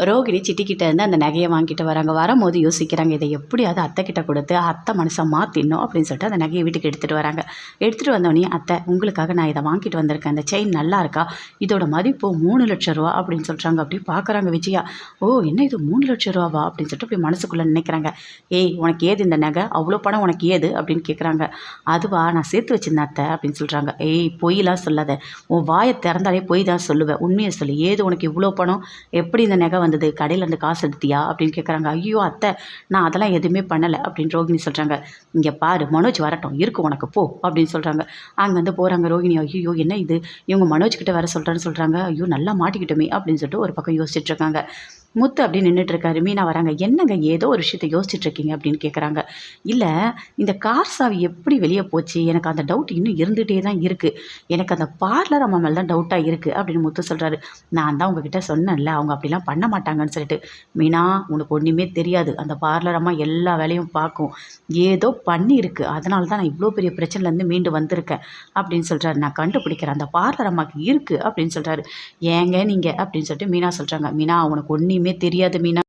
ரோகிணி சிட்டிக்கிட்ட இருந்து அந்த நகையை வாங்கிட்டு வராங்க. வரும்போது யோசிக்கிறாங்க, இதை எப்படியாவது அத்தை கிட்ட கொடுத்து அத்தை மனசை மாற்றிடணும் அப்படின்னு சொல்லிட்டு அந்த நகையை வீட்டுக்கு எடுத்துகிட்டு வராங்க. எடுத்துகிட்டு வந்தோடனே, அத்தை உங்களுக்காக நான் இதை வாங்கிட்டு வந்திருக்கேன், அந்த செயின் நல்லா இருக்கா, இதோட மதிப்பு 3,00,000 ரூபா அப்படின்னு சொல்கிறாங்க. அப்படி பார்க்குறாங்க விஜயா. ஓ, என்ன இது 3,00,000 ரூபாவா அப்படின்னு சொல்லிட்டு அப்படி மனசுக்குள்ளே நினைக்கிறாங்க. ஏய், உனக்கு ஏது இந்த நகை, அவ்வளோ பணம் உனக்கு ஏது அப்படின்னு கேட்குறாங்க. அதுவா, நான் சேர்த்து வச்சிருந்தேன் அத்தை அப்படின்னு சொல்கிறாங்க. ஏய், பொய்லாம் சொல்லாத, உன் வாயை திறந்தாலே பொய் தான் சொல்லுவேன், உண்மையை சொல்லு, ஏது உனக்கு இவ்வளோ பணம், எப்படி இந்த நகை வந்தது, கடையில் இருந்து காசு எடுத்தியா அப்படின்னு கேட்குறாங்க. ஐயோ அத்தை, நான் அதெல்லாம் எதுவுமே பண்ணலை அப்படின்னு ரோகிணி சொல்கிறாங்க. இங்கே பாரு, மனோஜ் வரட்டும், இருக்கு உனக்கு, போ அப்படின்னு சொல்கிறாங்க. அங்கேருந்து போகிறாங்க ரோகிணி. ஐயோ என்ன இது, இவங்க மனோஜ் கிட்ட வர சொல்கிறேன்னு சொல்கிறாங்க. ஐயோ நல்லா மாட்டிக்கிட்டோமே அப்படின்னு சொல்லிட்டு ஒரு பக்கம் யோசிச்சுட்டு இருக்காங்க. முத்து அப்படி நின்றுட்டு இருக்காரு. மீனா வராங்க. என்னங்க ஏதோ ஒரு விஷயத்த யோசிச்சுட்டு இருக்கீங்க அப்படின்னு கேட்குறாங்க. இல்லை, இந்த கார் சாவி எப்படி வெளியே போச்சு, எனக்கு அந்த டவுட் இன்னும் இருந்துகிட்டே தான் இருக்குது, எனக்கு அந்த பார்லர் அம்மா மேலே தான் டவுட்டாக இருக்குது அப்படின்னு முத்து சொல்கிறாரு. நான் தான் உங்ககிட்ட சொன்னேன்ல, அவங்க அப்படிலாம் பண்ண மாட்டாங்கன்னு சொல்லிட்டு. மீனா, உனக்கு ஒன்றுமே தெரியாது, அந்த பார்லர் அம்மா எல்லா வேலையும் பார்க்கும், ஏதோ பண்ணியிருக்கு, அதனால தான் நான் இவ்வளோ பெரிய பிரச்சனைலேருந்து மீண்டு வந்திருக்கேன் அப்படின்னு சொல்கிறாரு. நான் கண்டுபிடிக்கிறேன், அந்த பார்லர் அம்மாவுக்கு இருக்குது அப்படின்னு சொல்கிறாரு. ஏங்க நீங்கள் அப்படின்னு சொல்லிட்டு மீனா சொல்கிறாங்க. மீனா, உனக்கு ஒன்றுமே தெரியாது மீனா.